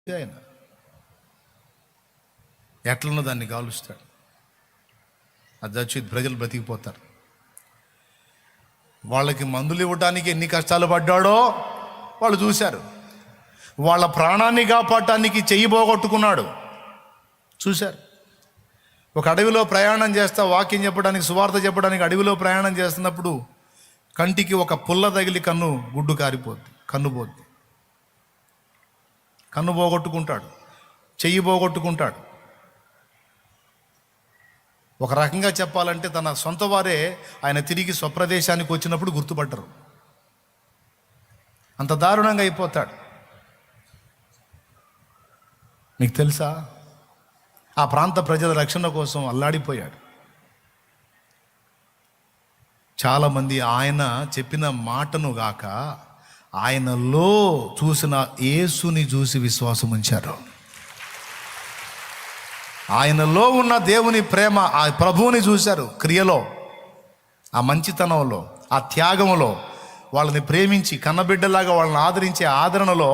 ఆయన ఎట్లనో దాన్ని కాలుస్తాడు. అది వచ్చి ప్రజలు బ్రతికిపోతారు. వాళ్ళకి మందులు ఇవ్వడానికి ఎన్ని కష్టాలు పడ్డాడో వాళ్ళు చూశారు. వాళ్ళ ప్రాణాన్ని కాపాడటానికి చెయ్యి పోగొట్టుకున్నాడు చూశారు. ఒక అడవిలో ప్రయాణం చేస్తా వాక్యం చెప్పడానికి, సువార్త చెప్పడానికి అడవిలో ప్రయాణం చేస్తున్నప్పుడు కంటికి ఒక పుల్ల తగిలి గుడ్డు కారిపోద్ది, కన్ను పోద్ది. కన్ను పోగొట్టుకుంటాడు, చెయ్యి పోగొట్టుకుంటాడు. ఒక రకంగా చెప్పాలంటే తన సొంత వారే ఆయన తిరిగి స్వప్రదేశానికి వచ్చినప్పుడు గుర్తుపట్టరు. అంత దారుణంగా అయిపోతాడు. మీకు తెలుసా, ఆ ప్రాంత ప్రజల రక్షణ కోసం అల్లాడిపోయాడు. చాలామంది ఆయన చెప్పిన మాటను గాక ఆయనలో చూసిన యేసుని చూసి విశ్వాసం ఉంచారు. ఆయనలో ఉన్న దేవుని ప్రేమ, ఆ ప్రభువుని చూశారు క్రియలో, ఆ మంచితనంలో, ఆ త్యాగంలో. వాళ్ళని ప్రేమించి కన్నబిడ్డలాగా వాళ్ళని ఆదరించే ఆదరణలో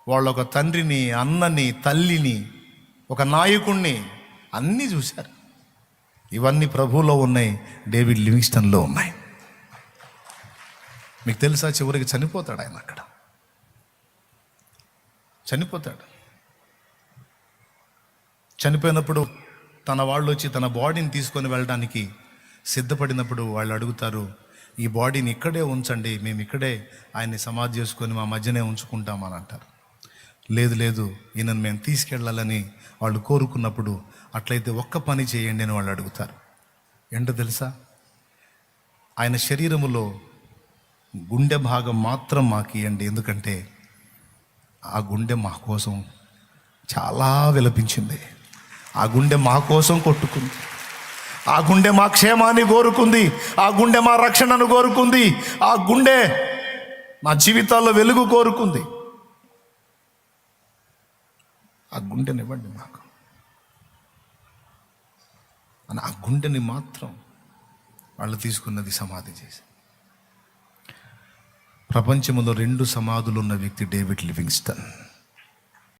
వాళ్ళు ఒక తండ్రిని, అన్నని, తల్లిని, ఒక నాయకుణ్ణి అన్నీ చూశారు. ఇవన్నీ ప్రభువులో ఉన్నాయి, డేవిడ్ లివింగ్స్టన్లో ఉన్నాయి. మీకు తెలుసా, చివరికి చనిపోతాడు ఆయన. అక్కడ చనిపోతాడు. చనిపోయినప్పుడు తన వాళ్ళు వచ్చి తన బాడీని తీసుకొని వెళ్ళడానికి సిద్ధపడినప్పుడు వాళ్ళు అడుగుతారు, ఈ బాడీని ఇక్కడే ఉంచండి, మేము ఇక్కడే ఆయన్ని సమాధి చేసుకొని మా మధ్యనే ఉంచుకుంటామని అంటారు. లేదు లేదు, ఈయనను మేము తీసుకెళ్ళాలని వాళ్ళు కోరుకున్నప్పుడు, అట్లయితే ఒక్క పని చేయండి అని వాళ్ళు అడుగుతారు. ఏంటో తెలుసా, ఆయన శరీరములో గుండె భాగం మాత్రం మాకు ఇవ్వండి, ఎందుకంటే ఆ గుండె మా కోసం చాలా విలపించింది. ఆ గుండె మా కోసం కొట్టుకుంది. ఆ గుండె మా క్షేమాన్ని కోరుకుంది. ఆ గుండె మా రక్షణను కోరుకుంది. ఆ గుండె మా జీవితాల్లో వెలుగు కోరుకుంది. ఆ గుండెనివ్వండి మాకు అని ఆ గుండెని మాత్రం వాళ్ళు తీసుకున్నది సమాధి చేసి. ప్రపంచంలో 2 సమాధులు ఉన్న వ్యక్తి డేవిడ్ లివింగ్స్టన్.